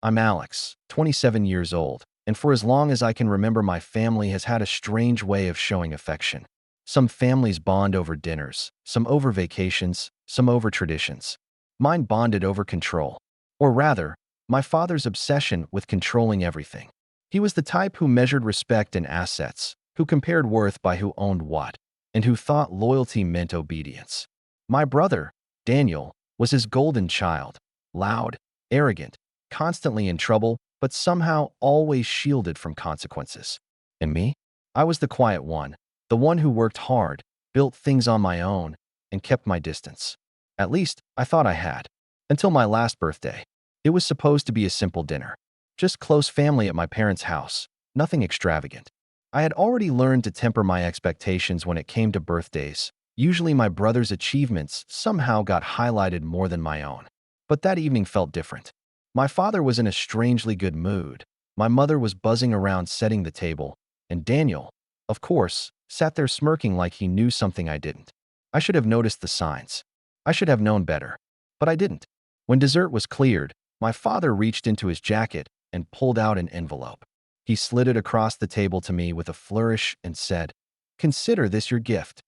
I'm Alex, 27 years old, and for as long as I can remember, my family has had a strange way of showing affection. Some families bond over dinners, some over vacations, some over traditions. Mine bonded over control. Or rather, my father's obsession with controlling everything. He was the type who measured respect in assets, who compared worth by who owned what, and who thought loyalty meant obedience. My brother, Daniel, was his golden child, loud, arrogant, constantly in trouble, but somehow always shielded from consequences. And me? I was the quiet one, the one who worked hard, built things on my own, and kept my distance. At least, I thought I had. Until my last birthday. It was supposed to be a simple dinner. Just close family at my parents' house, nothing extravagant. I had already learned to temper my expectations when it came to birthdays. Usually my brother's achievements somehow got highlighted more than my own. But that evening felt different. My father was in a strangely good mood. My mother was buzzing around setting the table, and Daniel, of course, sat there smirking like he knew something I didn't. I should have noticed the signs. I should have known better. But I didn't. When dessert was cleared, my father reached into his jacket and pulled out an envelope. He slid it across the table to me with a flourish and said, "Consider this your gift."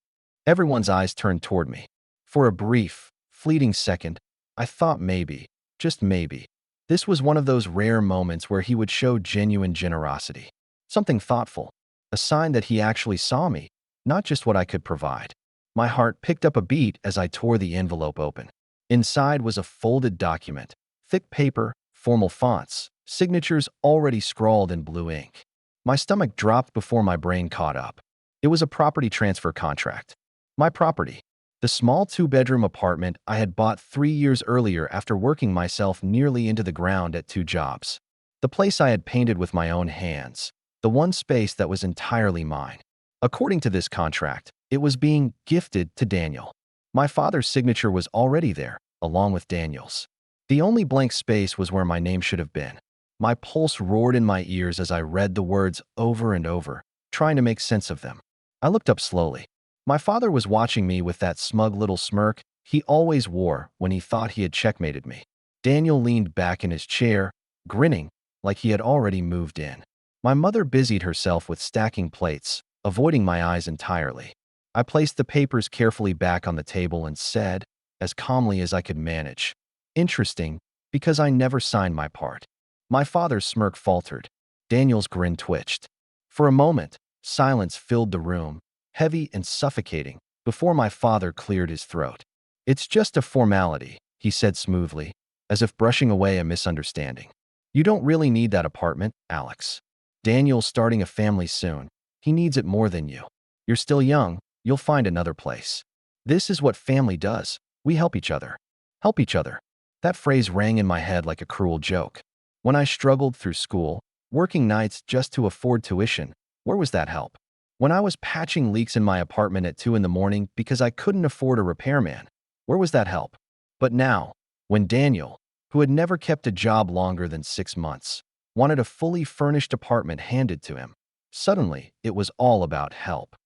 Everyone's eyes turned toward me. For a brief, fleeting second, I thought maybe, just maybe, this was one of those rare moments where he would show genuine generosity. Something thoughtful. A sign that he actually saw me, not just what I could provide. My heart picked up a beat as I tore the envelope open. Inside was a folded document, thick paper, formal fonts, signatures already scrawled in blue ink. My stomach dropped before my brain caught up. It was a property transfer contract. My property. The small two-bedroom apartment I had bought 3 years earlier after working myself nearly into the ground at 2 jobs. The place I had painted with my own hands. The one space that was entirely mine. According to this contract, it was being gifted to Daniel. My father's signature was already there, along with Daniel's. The only blank space was where my name should have been. My pulse roared in my ears as I read the words over and over, trying to make sense of them. I looked up slowly. My father was watching me with that smug little smirk he always wore when he thought he had checkmated me. Daniel leaned back in his chair, grinning like he had already moved in. My mother busied herself with stacking plates, avoiding my eyes entirely. I placed the papers carefully back on the table and said, as calmly as I could manage, "Interesting, because I never signed my part." My father's smirk faltered. Daniel's grin twitched. For a moment, silence filled the room, heavy and suffocating, before my father cleared his throat. "It's just a formality," he said smoothly, as if brushing away a misunderstanding. "You don't really need that apartment, Alex. Daniel's starting a family soon. He needs it more than you. You're still young, you'll find another place. This is what family does. We help each other." Help each other. That phrase rang in my head like a cruel joke. When I struggled through school, working nights just to afford tuition, where was that help? When I was patching leaks in my apartment at 2 in the morning because I couldn't afford a repairman, where was that help? But now, when Daniel, who had never kept a job longer than 6 months, wanted a fully furnished apartment handed to him, suddenly it was all about help.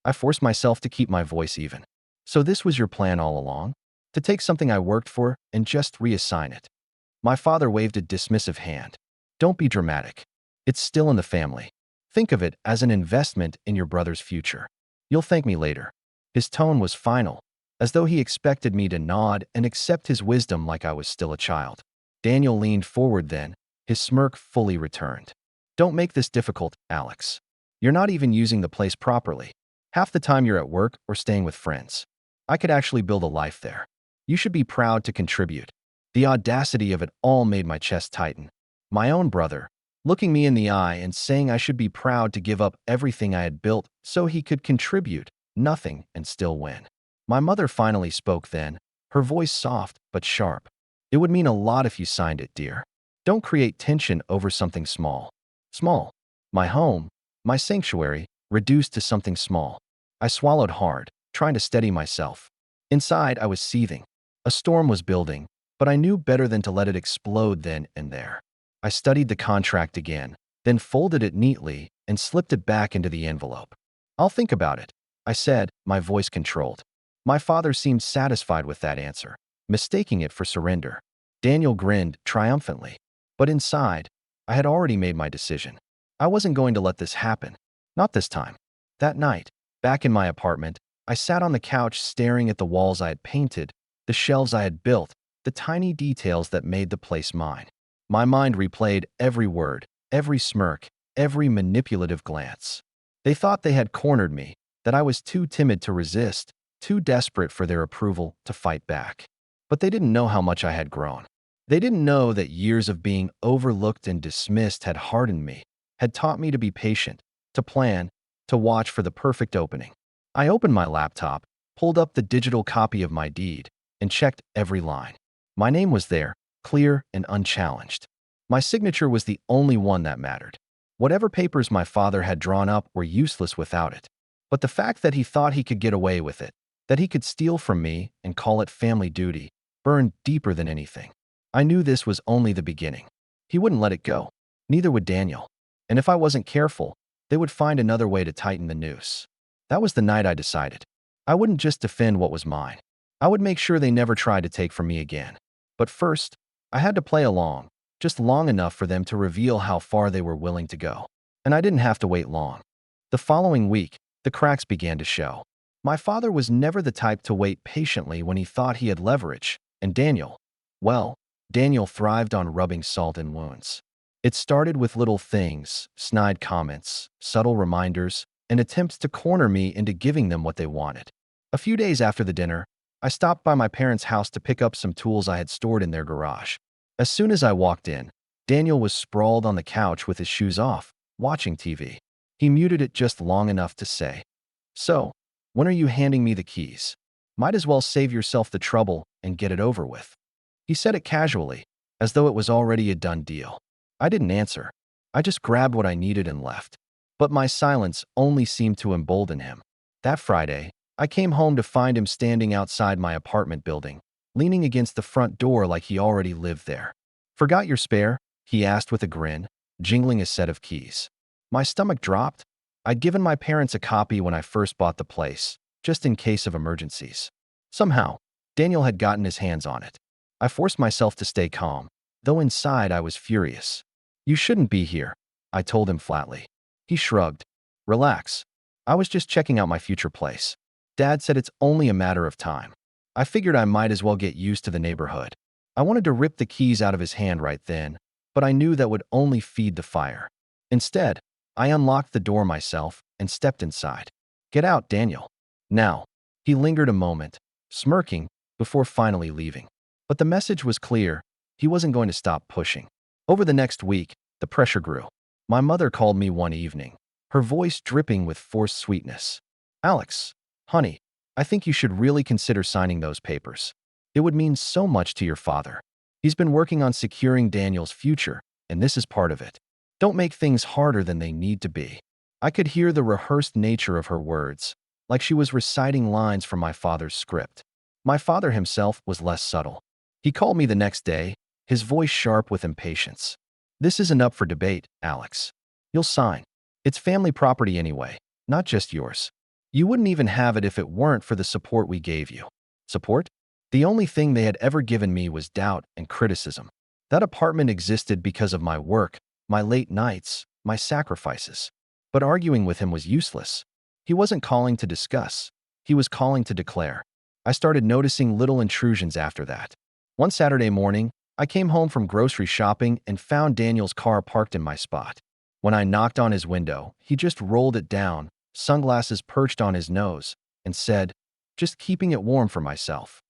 I forced myself to keep my voice even. "So this was your plan all along? To take something I worked for and just reassign it?" My father waved a dismissive hand. "Don't be dramatic. It's still in the family. Think of it as an investment in your brother's future. You'll thank me later." His tone was final, as though he expected me to nod and accept his wisdom like I was still a child. Daniel leaned forward then, his smirk fully returned. "Don't make this difficult, Alex. You're not even using the place properly. Half the time you're at work or staying with friends. I could actually build a life there. You should be proud to contribute." The audacity of it all made my chest tighten. My own brother, looking me in the eye and saying I should be proud to give up everything I had built so he could contribute nothing and still win. My mother finally spoke then, her voice soft but sharp. "It would mean a lot if you signed it, dear. Don't create tension over something small." Small. My home, my sanctuary, reduced to something small. I swallowed hard, trying to steady myself. Inside, I was seething. A storm was building, but I knew better than to let it explode then and there. I studied the contract again, then folded it neatly and slipped it back into the envelope. "I'll think about it," I said, my voice controlled. My father seemed satisfied with that answer, mistaking it for surrender. Daniel grinned triumphantly. But inside, I had already made my decision. I wasn't going to let this happen. Not this time. That night, back in my apartment, I sat on the couch staring at the walls I had painted, the shelves I had built, the tiny details that made the place mine. My mind replayed every word, every smirk, every manipulative glance. They thought they had cornered me, that I was too timid to resist, too desperate for their approval to fight back. But they didn't know how much I had grown. They didn't know that years of being overlooked and dismissed had hardened me, had taught me to be patient, to plan, to watch for the perfect opening. I opened my laptop, pulled up the digital copy of my deed, and checked every line. My name was there, clear and unchallenged. My signature was the only one that mattered. Whatever papers my father had drawn up were useless without it. But the fact that he thought he could get away with it, that he could steal from me and call it family duty, burned deeper than anything. I knew this was only the beginning. He wouldn't let it go. Neither would Daniel. And if I wasn't careful, they would find another way to tighten the noose. That was the night I decided. I wouldn't just defend what was mine. I would make sure they never tried to take from me again. But first, I had to play along, just long enough for them to reveal how far they were willing to go. And I didn't have to wait long. The following week, the cracks began to show. My father was never the type to wait patiently when he thought he had leverage, and Daniel, well, Daniel thrived on rubbing salt in wounds. It started with little things, snide comments, subtle reminders, and attempts to corner me into giving them what they wanted. A few days after the dinner, I stopped by my parents' house to pick up some tools I had stored in their garage. As soon as I walked in, Daniel was sprawled on the couch with his shoes off, watching TV. He muted it just long enough to say, "So, when are you handing me the keys? Might as well save yourself the trouble and get it over with." He said it casually, as though it was already a done deal. I didn't answer. I just grabbed what I needed and left. But my silence only seemed to embolden him. That Friday, I came home to find him standing outside my apartment building, leaning against the front door like he already lived there. "Forgot your spare?" he asked with a grin, jingling a set of keys. My stomach dropped. I'd given my parents a copy when I first bought the place, just in case of emergencies. Somehow, Daniel had gotten his hands on it. I forced myself to stay calm, though inside I was furious. "You shouldn't be here," I told him flatly. He shrugged. "Relax. I was just checking out my future place. Dad said it's only a matter of time." I figured I might as well get used to the neighborhood. I wanted to rip the keys out of his hand right then, but I knew that would only feed the fire. Instead, I unlocked the door myself and stepped inside. "Get out, Daniel. Now." He lingered a moment, smirking, before finally leaving. But the message was clear. He wasn't going to stop pushing. Over the next week, the pressure grew. My mother called me one evening, her voice dripping with forced sweetness. "Alex, honey, I think you should really consider signing those papers. It would mean so much to your father. He's been working on securing Daniel's future, and this is part of it. Don't make things harder than they need to be." I could hear the rehearsed nature of her words, like she was reciting lines from my father's script. My father himself was less subtle. He called me the next day, his voice sharp with impatience. "This isn't up for debate, Alex. You'll sign. It's family property anyway, not just yours. You wouldn't even have it if it weren't for the support we gave you." Support? The only thing they had ever given me was doubt and criticism. That apartment existed because of my work, my late nights, my sacrifices. But arguing with him was useless. He wasn't calling to discuss. He was calling to declare. I started noticing little intrusions after that. One Saturday morning, I came home from grocery shopping and found Daniel's car parked in my spot. When I knocked on his window, he just rolled it down, sunglasses perched on his nose, and said, "Just keeping it warm for myself."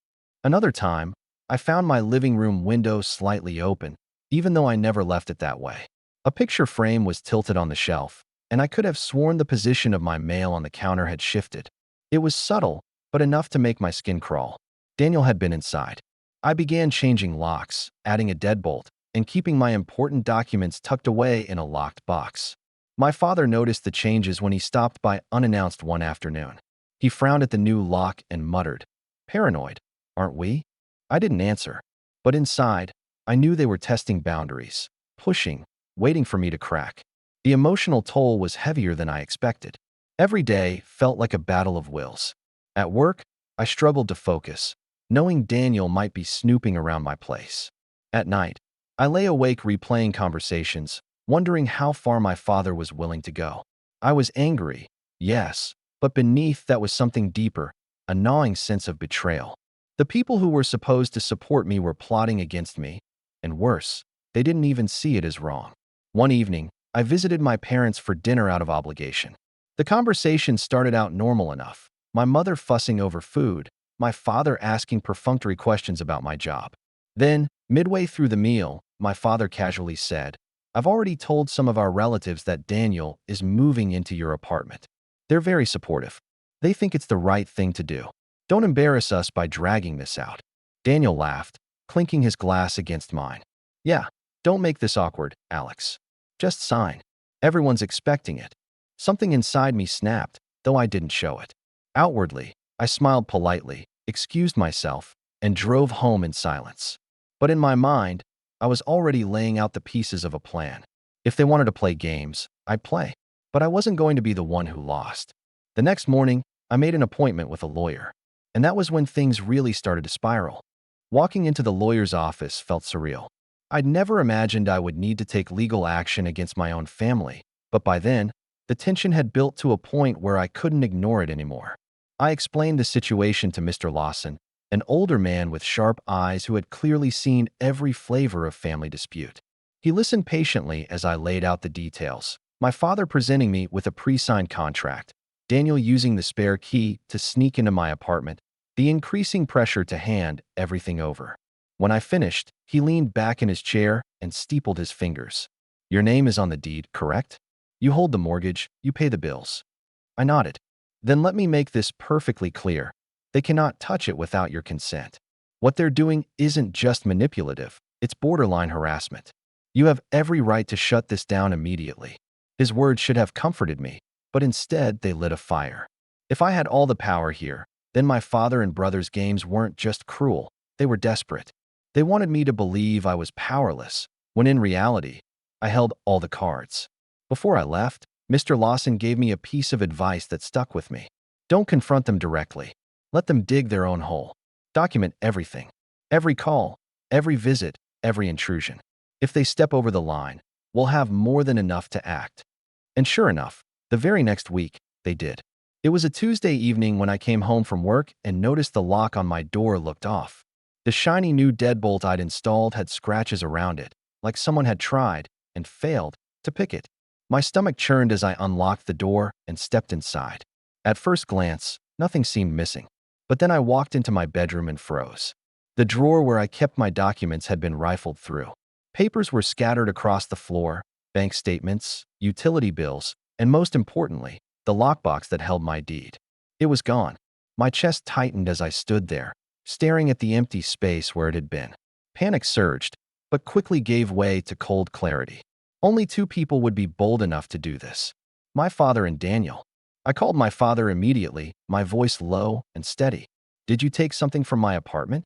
Another time, I found my living room window slightly open, even though I never left it that way. A picture frame was tilted on the shelf, and I could have sworn the position of my mail on the counter had shifted. It was subtle, but enough to make my skin crawl. Daniel had been inside. I began changing locks, adding a deadbolt, and keeping my important documents tucked away in a locked box. My father noticed the changes when he stopped by unannounced one afternoon. He frowned at the new lock and muttered, "Paranoid, aren't we?" I didn't answer, but inside, I knew they were testing boundaries, pushing, waiting for me to crack. The emotional toll was heavier than I expected. Every day felt like a battle of wills. At work, I struggled to focus, knowing Daniel might be snooping around my place. At night, I lay awake replaying conversations, wondering how far my father was willing to go. I was angry, yes, but beneath that was something deeper, a gnawing sense of betrayal. The people who were supposed to support me were plotting against me, and worse, they didn't even see it as wrong. One evening, I visited my parents for dinner out of obligation. The conversation started out normal enough, my mother fussing over food, my father asking perfunctory questions about my job. Then, midway through the meal, my father casually said, "I've already told some of our relatives that Daniel is moving into your apartment. They're very supportive. They think it's the right thing to do. Don't embarrass us by dragging this out." Daniel laughed, clinking his glass against mine. "Yeah, don't make this awkward, Alex. Just sign. Everyone's expecting it." Something inside me snapped, though I didn't show it. Outwardly, I smiled politely, excused myself, and drove home in silence. But in my mind, I was already laying out the pieces of a plan. If they wanted to play games, I'd play. But I wasn't going to be the one who lost. The next morning, I made an appointment with a lawyer. And that was when things really started to spiral. Walking into the lawyer's office felt surreal. I'd never imagined I would need to take legal action against my own family, but by then, the tension had built to a point where I couldn't ignore it anymore. I explained the situation to Mr. Lawson, an older man with sharp eyes who had clearly seen every flavor of family dispute. He listened patiently as I laid out the details, my father presenting me with a pre-signed contract, Daniel using the spare key to sneak into my apartment, the increasing pressure to hand everything over. When I finished, he leaned back in his chair and steepled his fingers. "Your name is on the deed, correct? You hold the mortgage, you pay the bills." I nodded. "Then let me make this perfectly clear. They cannot touch it without your consent. What they're doing isn't just manipulative, it's borderline harassment. You have every right to shut this down immediately." His words should have comforted me, but instead they lit a fire. If I had all the power here, then my father and brother's games weren't just cruel, they were desperate. They wanted me to believe I was powerless, when in reality, I held all the cards. Before I left, Mr. Lawson gave me a piece of advice that stuck with me. Don't confront them directly. Let them dig their own hole. Document everything. Every call, every visit, every intrusion. If they step over the line, we'll have more than enough to act. And sure enough, the very next week, they did. It was a Tuesday evening when I came home from work and noticed the lock on my door looked off. The shiny new deadbolt I'd installed had scratches around it, like someone had tried, and failed, to pick it. My stomach churned as I unlocked the door and stepped inside. At first glance, nothing seemed missing. But then I walked into my bedroom and froze. The drawer where I kept my documents had been rifled through. Papers were scattered across the floor, bank statements, utility bills, and most importantly, the lockbox that held my deed. It was gone. My chest tightened as I stood there, staring at the empty space where it had been. Panic surged, but quickly gave way to cold clarity. Only two people would be bold enough to do this: my father and Daniel. I called my father immediately, my voice low and steady. "Did you take something from my apartment?"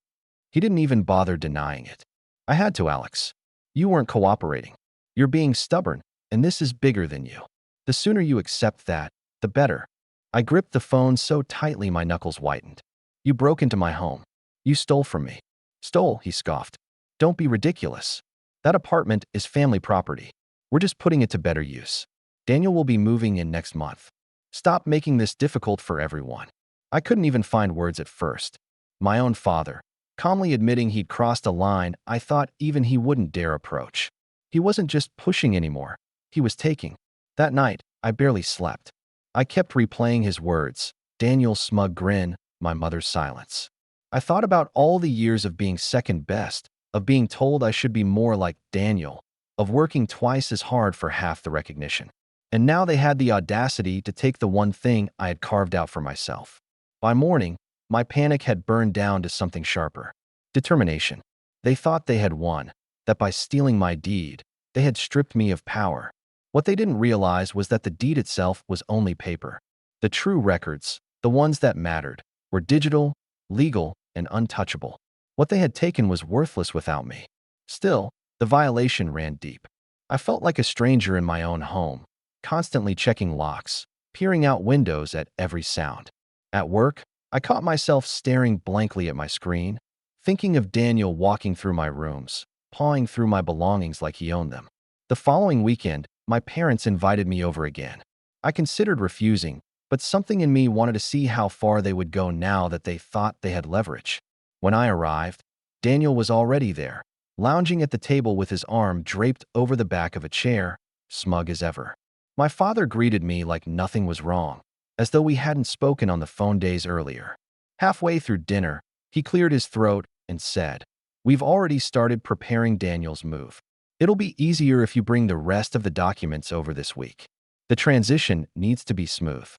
He didn't even bother denying it. "I had to, Alex. You weren't cooperating. You're being stubborn, and this is bigger than you. The sooner you accept that, the better." I gripped the phone so tightly my knuckles whitened. "You broke into my home. You stole from me." "Stole," he scoffed. "Don't be ridiculous. That apartment is family property. We're just putting it to better use. Daniel will be moving in next month. Stop making this difficult for everyone." I couldn't even find words at first. My own father, calmly admitting he'd crossed a line I thought even he wouldn't dare approach. He wasn't just pushing anymore. He was taking. That night, I barely slept. I kept replaying his words, Daniel's smug grin, my mother's silence. I thought about all the years of being second best, of being told I should be more like Daniel, of working twice as hard for half the recognition. And now they had the audacity to take the one thing I had carved out for myself. By morning, my panic had burned down to something sharper: determination. They thought they had won, that by stealing my deed, they had stripped me of power. What they didn't realize was that the deed itself was only paper. The true records, the ones that mattered, were digital, legal, and untouchable. What they had taken was worthless without me. Still, the violation ran deep. I felt like a stranger in my own home, constantly checking locks, peering out windows at every sound. At work, I caught myself staring blankly at my screen, thinking of Daniel walking through my rooms, pawing through my belongings like he owned them. The following weekend, my parents invited me over again. I considered refusing, but something in me wanted to see how far they would go now that they thought they had leverage. When I arrived, Daniel was already there, lounging at the table with his arm draped over the back of a chair, smug as ever. My father greeted me like nothing was wrong, as though we hadn't spoken on the phone days earlier. Halfway through dinner, he cleared his throat and said, "We've already started preparing Daniel's move. It'll be easier if you bring the rest of the documents over this week. The transition needs to be smooth."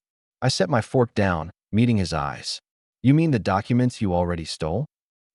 I set my fork down, meeting his eyes. "You mean the documents you already stole?"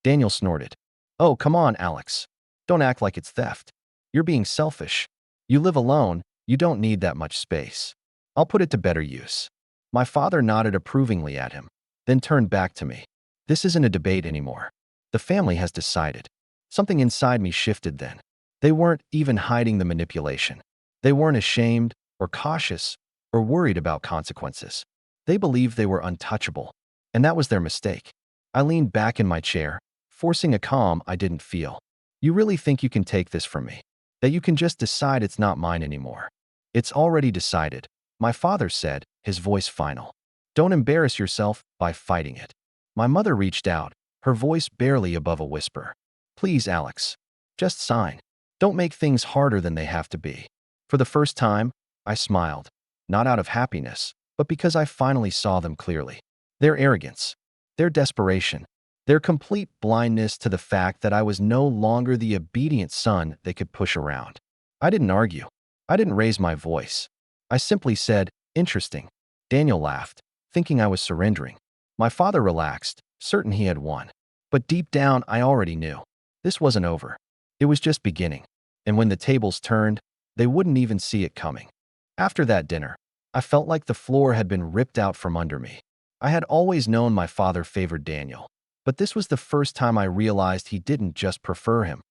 Daniel snorted. "Oh, come on, Alex. Don't act like it's theft. You're being selfish. You live alone, you don't need that much space. I'll put it to better use." My father nodded approvingly at him, then turned back to me. "This isn't a debate anymore. The family has decided." Something inside me shifted then. They weren't even hiding the manipulation. They weren't ashamed or cautious or worried about consequences. They believed they were untouchable, and that was their mistake. I leaned back in my chair, forcing a calm I didn't feel. "You really think you can take this from me? That you can just decide it's not mine anymore?" "It's already decided," my father said, his voice final. "Don't embarrass yourself by fighting it." My mother reached out, her voice barely above a whisper. "Please, Alex, just sign. Don't make things harder than they have to be." For the first time, I smiled, not out of happiness, but because I finally saw them clearly. Their arrogance, their desperation, their complete blindness to the fact that I was no longer the obedient son they could push around. I didn't argue. I didn't raise my voice. I simply said, "Interesting." Daniel laughed, thinking I was surrendering. My father relaxed, certain he had won. But deep down, I already knew. This wasn't over. It was just beginning. And when the tables turned, they wouldn't even see it coming. After that dinner, I felt like the floor had been ripped out from under me. I had always known my father favored Daniel, but this was the first time I realized he didn't just prefer him.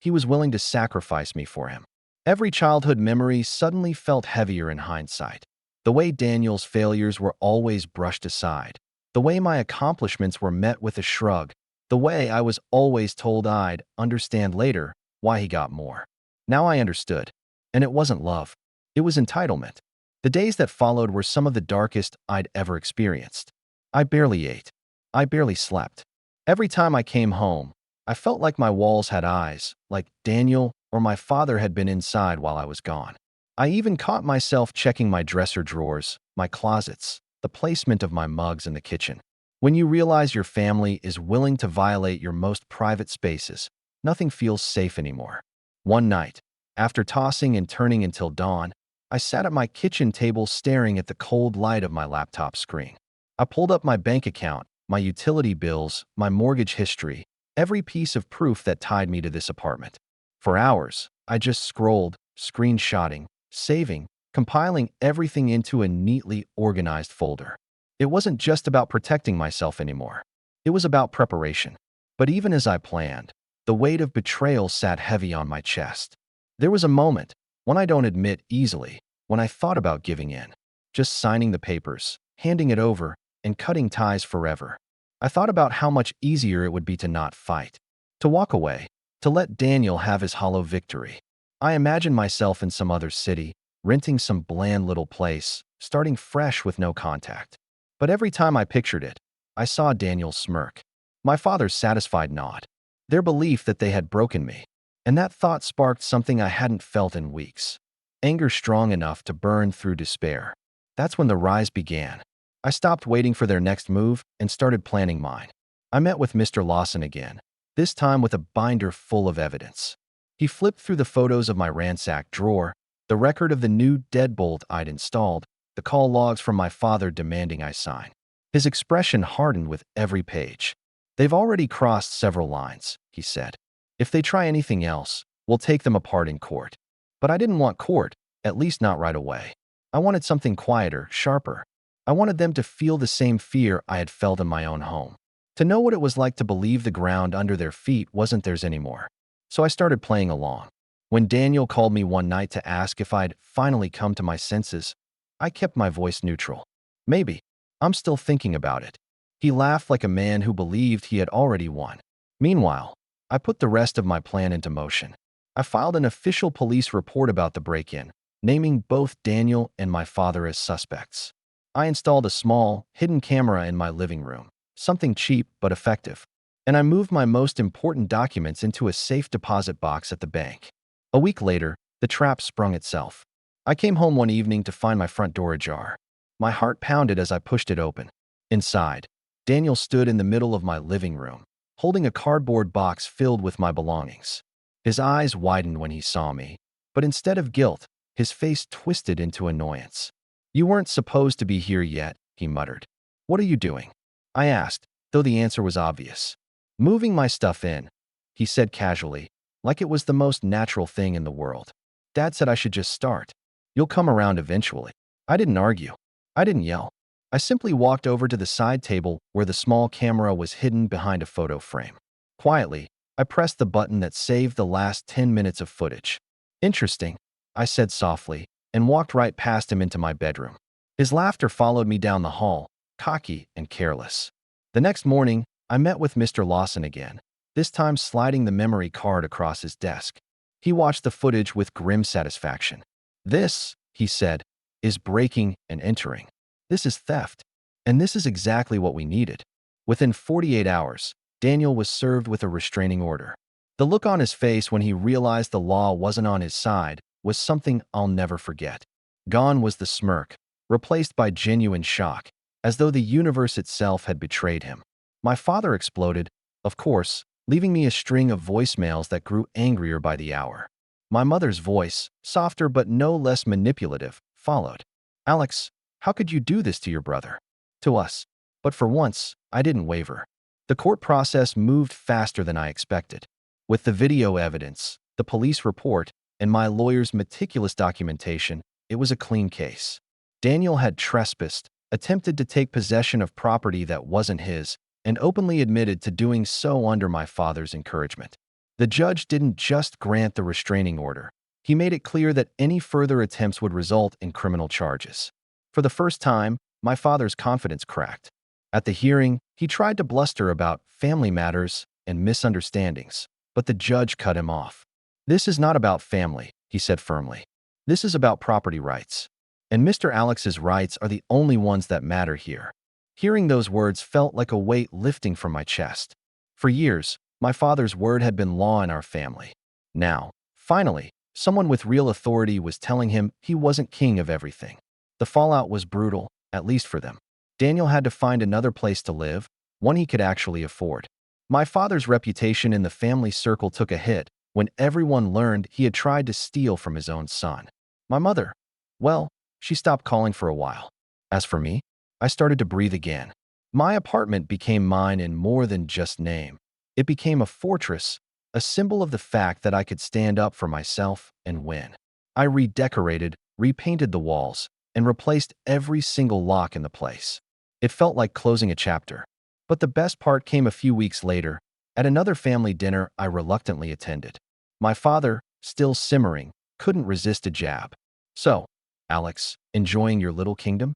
He was willing to sacrifice me for him. Every childhood memory suddenly felt heavier in hindsight. The way Daniel's failures were always brushed aside. The way my accomplishments were met with a shrug. The way I was always told I'd understand later why he got more. Now I understood. And it wasn't love. It was entitlement. The days that followed were some of the darkest I'd ever experienced. I barely ate. I barely slept. Every time I came home, I felt like my walls had eyes, like Daniel or my father had been inside while I was gone. I even caught myself checking my dresser drawers, my closets, the placement of my mugs in the kitchen. When you realize your family is willing to violate your most private spaces, nothing feels safe anymore. One night, after tossing and turning until dawn, I sat at my kitchen table staring at the cold light of my laptop screen. I pulled up my bank account, my utility bills, my mortgage history, every piece of proof that tied me to this apartment. For hours, I just scrolled, screenshotting, saving, compiling everything into a neatly organized folder. It wasn't just about protecting myself anymore. It was about preparation. But even as I planned, the weight of betrayal sat heavy on my chest. There was a moment, one I don't admit easily, when I thought about giving in. Just signing the papers, handing it over, and cutting ties forever. I thought about how much easier it would be to not fight, to walk away, to let Daniel have his hollow victory. I imagined myself in some other city, renting some bland little place, starting fresh with no contact. But every time I pictured it, I saw Daniel smirk. My father's satisfied nod. Their belief that they had broken me. And that thought sparked something I hadn't felt in weeks. Anger strong enough to burn through despair. That's when the rise began. I stopped waiting for their next move and started planning mine. I met with Mr. Lawson again, this time with a binder full of evidence. He flipped through the photos of my ransacked drawer, the record of the new deadbolt I'd installed, the call logs from my father demanding I sign. His expression hardened with every page. "They've already crossed several lines," he said. "If they try anything else, we'll take them apart in court." But I didn't want court, at least not right away. I wanted something quieter, sharper. I wanted them to feel the same fear I had felt in my own home. To know what it was like to believe the ground under their feet wasn't theirs anymore. So I started playing along. When Daniel called me one night to ask if I'd finally come to my senses, I kept my voice neutral. "Maybe. I'm still thinking about it." He laughed like a man who believed he had already won. Meanwhile, I put the rest of my plan into motion. I filed an official police report about the break-in, naming both Daniel and my father as suspects. I installed a small, hidden camera in my living room, something cheap but effective, and I moved my most important documents into a safe deposit box at the bank. A week later, the trap sprung itself. I came home one evening to find my front door ajar. My heart pounded as I pushed it open. Inside, Daniel stood in the middle of my living room, holding a cardboard box filled with my belongings. His eyes widened when he saw me, but instead of guilt, his face twisted into annoyance. "You weren't supposed to be here yet," he muttered. "What are you doing?" I asked, though the answer was obvious. "Moving my stuff in," he said casually, like it was the most natural thing in the world. "Dad said I should just start. You'll come around eventually." I didn't argue. I didn't yell. I simply walked over to the side table where the small camera was hidden behind a photo frame. Quietly, I pressed the button that saved the last 10 minutes of footage. "Interesting," I said softly, and walked right past him into my bedroom. His laughter followed me down the hall, cocky and careless. The next morning, I met with Mr. Lawson again, this time sliding the memory card across his desk. He watched the footage with grim satisfaction. "This," he said, "is breaking and entering. This is theft. And this is exactly what we needed." Within 48 hours, Daniel was served with a restraining order. The look on his face when he realized the law wasn't on his side was something I'll never forget. Gone was the smirk, replaced by genuine shock, as though the universe itself had betrayed him. My father exploded, of course, leaving me a string of voicemails that grew angrier by the hour. My mother's voice, softer but no less manipulative, followed. "Alex, how could you do this to your brother? To us?" But for once, I didn't waver. The court process moved faster than I expected. With the video evidence, the police report, and my lawyer's meticulous documentation, it was a clean case. Daniel had trespassed, attempted to take possession of property that wasn't his, and openly admitted to doing so under my father's encouragement. The judge didn't just grant the restraining order. He made it clear that any further attempts would result in criminal charges. For the first time, my father's confidence cracked. At the hearing, he tried to bluster about family matters and misunderstandings, but the judge cut him off. "This is not about family," he said firmly. "This is about property rights. And Mr. Alex's rights are the only ones that matter here." Hearing those words felt like a weight lifting from my chest. For years, my father's word had been law in our family. Now, finally, someone with real authority was telling him he wasn't king of everything. The fallout was brutal, at least for them. Daniel had to find another place to live, one he could actually afford. My father's reputation in the family circle took a hit when everyone learned he had tried to steal from his own son. My mother, well, she stopped calling for a while. As for me, I started to breathe again. My apartment became mine in more than just name. It became a fortress, a symbol of the fact that I could stand up for myself and win. I redecorated, repainted the walls, and replaced every single lock in the place. It felt like closing a chapter. But the best part came a few weeks later, at another family dinner I reluctantly attended. My father, still simmering, couldn't resist a jab. "So, Alex, enjoying your little kingdom?"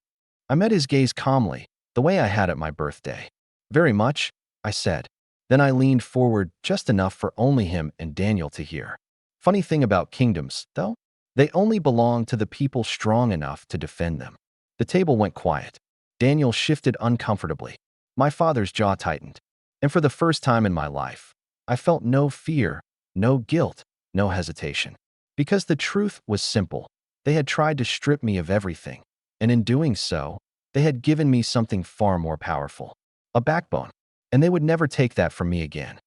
I met his gaze calmly, the way I had at my birthday. "Very much," I said. Then I leaned forward just enough for only him and Daniel to hear. Funny thing about kingdoms, though? They only belong to the people strong enough to defend them. The table went quiet. Daniel shifted uncomfortably. My father's jaw tightened. And for the first time in my life, I felt no fear, no guilt, no hesitation. Because the truth was simple. They had tried to strip me of everything. And in doing so, they had given me something far more powerful. A backbone. And they would never take that from me again.